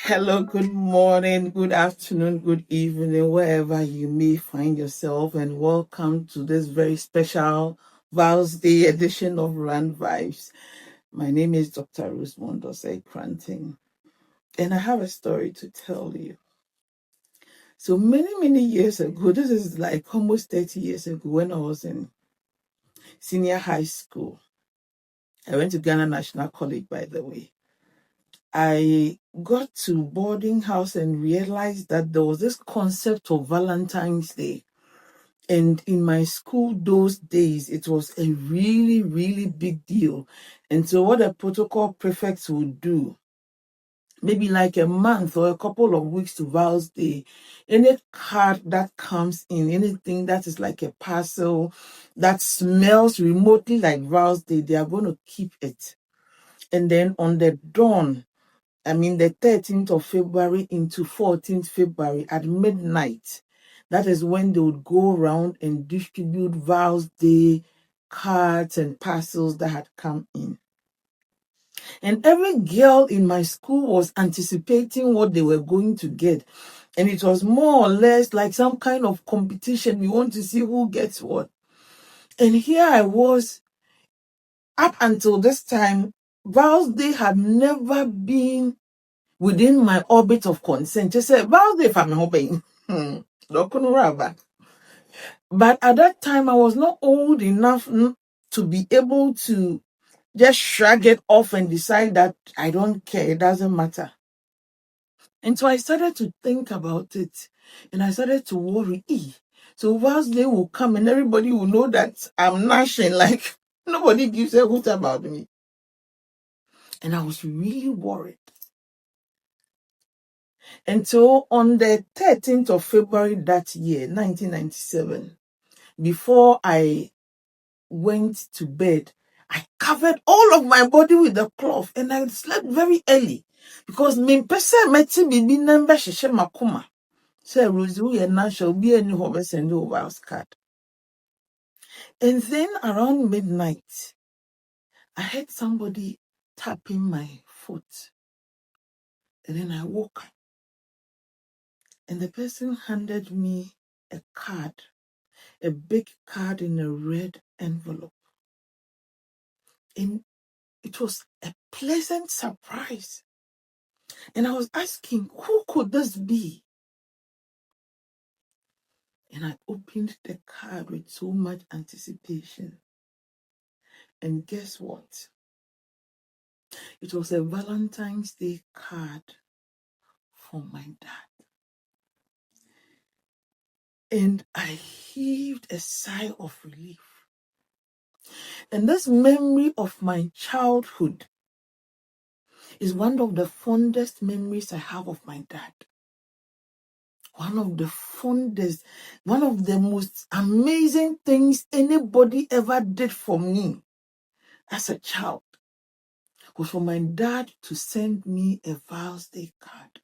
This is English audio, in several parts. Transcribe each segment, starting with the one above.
Hello, good morning, good afternoon, good evening, wherever you may find yourself, and welcome to this very special Vows Day edition of Run Vibes. My name is Dr. Rosemond Osei Cranting, and I have a story to tell you. So many years ago, this is like almost 30 years ago, when I was in senior high school. I went to Ghana National College, by the way. I got to boarding house and realized that there was this concept of Valentine's Day. And in my school those days, it was a really big deal. And so what the protocol prefects would do, maybe like a month or a couple of weeks to Val's Day, any card that comes in, anything that is like a parcel that smells remotely like Val's Day, they are going to keep it. And then on the dawn, the 13th of February into 14th February at midnight, that is when they would go around and distribute Vows Day cards and parcels that had come in. And every girl in my school was anticipating what they were going to get. And it was more or less like some kind of competition. We want to see who gets what. And here I was, up until this time, Vows Day had never been within my orbit of concern. Just say, about if I'm hoping. But at that time, I was not old enough to be able to just shrug it off and decide that I don't care, it doesn't matter. And so I started to think about it, and I started to worry. So Vows Day will come and everybody will know that I'm gnashing, like nobody gives a hoot about me. And I was really worried. And so on the 13th of February that year, 1997, before I went to bed, I covered all of my body with a cloth and I slept very early because me person meti bibi number sheshe makuma. Say Rosie, we are shall be any hover send over our card. And then around midnight, I heard somebody tapping my foot. And then I woke up. And the person handed me a card, a big card in a red envelope. And it was a pleasant surprise. And I was asking, who could this be? And I opened the card with so much anticipation. And guess what? It was a Valentine's Day card from my dad. And I heaved a sigh of relief. And this memory of my childhood is one of the fondest memories I have of my dad. One of the fondest, one of the most amazing things anybody ever did for me as a child was for my dad to send me a Vows Day card.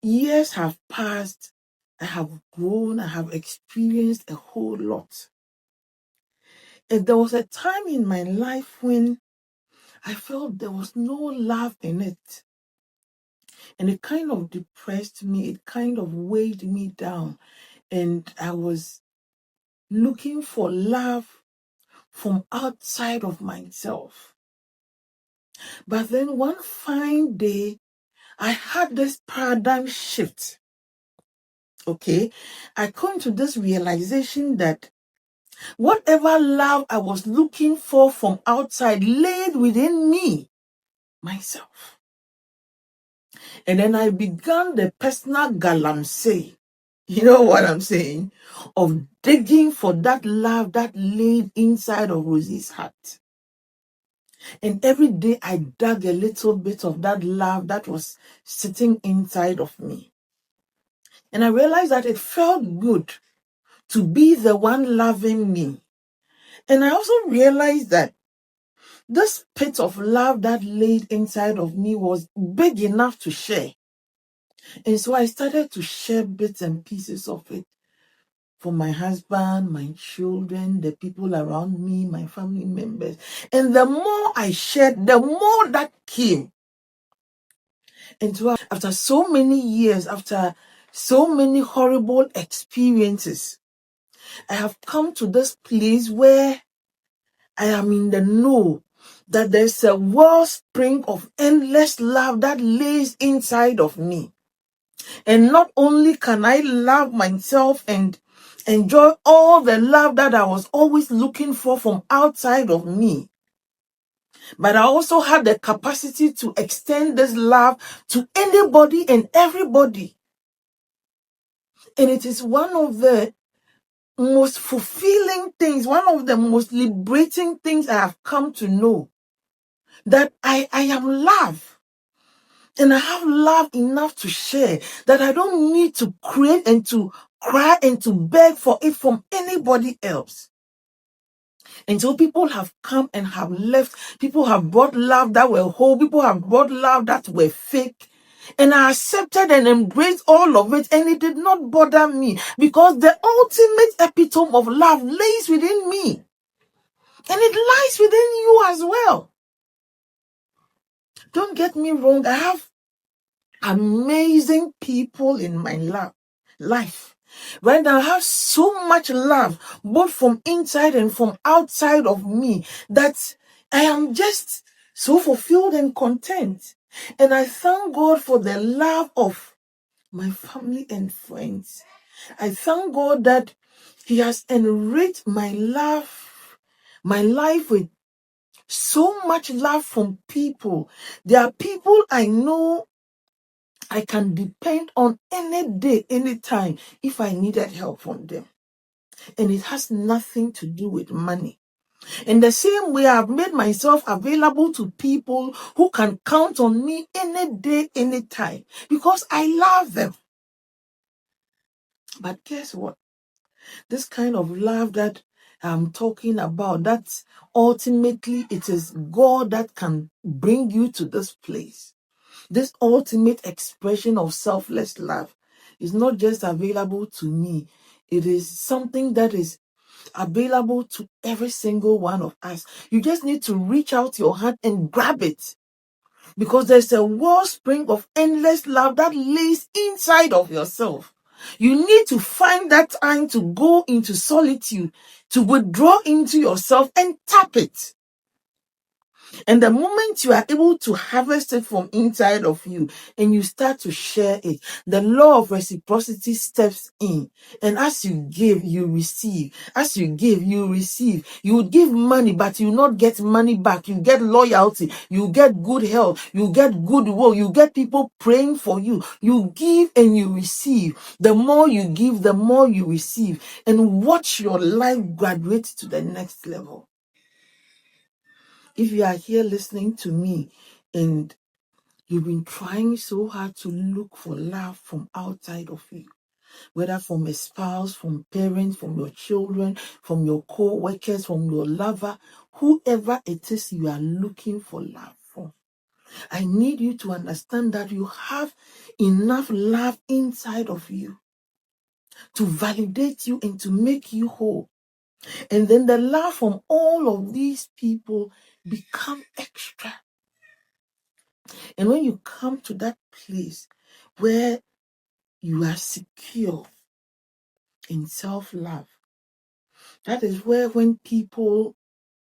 Years have passed, I have grown, I have experienced a whole lot. And there was a time in my life when I felt there was no love in it. And it kind of depressed me, it kind of weighed me down. And I was looking for love from outside of myself. But then one fine day, I had this paradigm shift. Okay, I come to this realization that whatever love I was looking for from outside laid within me, myself. And then I began the personal galamsey. You know what I'm saying? Of digging for that love that laid inside of Rosie's heart. And every day I dug a little bit of that love that was sitting inside of me. And I realized that it felt good to be the one loving me. And I also realized that this pit of love that laid inside of me was big enough to share. And so I started to share bits and pieces of it for my husband, my children, the people around me, my family members. And the more I shared, the more that came. And so after so many years, after so many horrible experiences, I have come to this place where I am in the know that there's a wellspring of endless love that lays inside of me. And not only can I love myself and enjoy all the love that I was always looking for from outside of me, but I also have the capacity to extend this love to anybody and everybody. And it is one of the most fulfilling things, one of the most liberating things I have come to know, that I am love. And I have love enough to share, that I don't need to create and to cry and to beg for it from anybody else. And so people have come and have left. People have brought love that were whole. People have brought love that were fake. And I accepted and embraced all of it, and it did not bother me, because the ultimate epitome of love lays within me. And it lies within you as well. Don't get me wrong. I have amazing people in my life. Right now, I have so much love, both from inside and from outside of me, that I am just so fulfilled and content. And I thank God for the love of my family and friends. I thank God that He has enriched my life with so much love from people. There are people I know I can depend on any day, anytime, if I needed help from them. And it has nothing to do with money. In the same way, I've made myself available to people who can count on me any day, anytime, because I love them. But guess what? This kind of love that I'm talking about, that's ultimately, it is God that can bring you to this place. This ultimate expression of selfless love is not just available to me. It is something that is available to every single one of us. You just need to reach out your hand and grab it, because there's a wellspring of endless love that lays inside of yourself. You need to find that time to go into solitude, to withdraw into yourself and tap it. And the moment you are able to harvest it from inside of you and you start to share it, the law of reciprocity steps in. And as you give, you receive. As you give, you receive. You would give money, but you not get money back. You get loyalty. You get good health. You get goodwill. You get people praying for you. You give and you receive. The more you give, the more you receive. And watch your life graduate to the next level. If you are here listening to me and you've been trying so hard to look for love from outside of you, whether from a spouse, from parents, from your children, from your co-workers, from your lover, whoever it is you are looking for love from, I need you to understand that you have enough love inside of you to validate you and to make you whole. And then the love from all of these people become extra. And when you come to that place where you are secure in self-love, that is where when people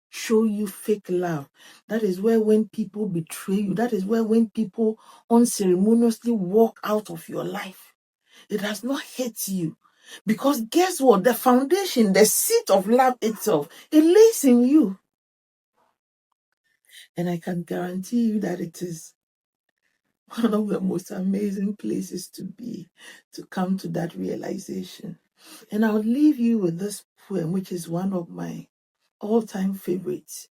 show you fake love, that is where when people betray you, that is where when people unceremoniously walk out of your life, it does not hurt you. Because guess what? The foundation, the seat of love itself, it lays in you. And I can guarantee you that it is one of the most amazing places to be, to come to that realization. And I'll leave you with this poem, which is one of my all-time favorites.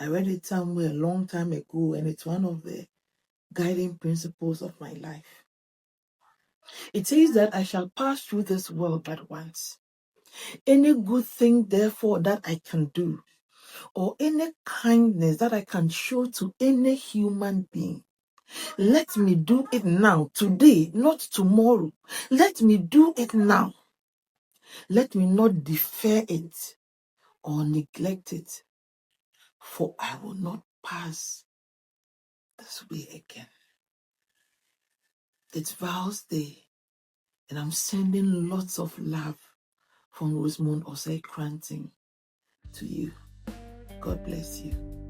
I read it somewhere a long time ago, and it's one of the guiding principles of my life. It says that I shall pass through this world but once. Any good thing, therefore, that I can do, or any kindness that I can show to any human being, let me do it now, today, not tomorrow. Let me do it now. Let me not defer it or neglect it, for I will not pass this way again. It's Vows Day, and I'm sending lots of love from Rosemond Osei Cranting to you. God bless you.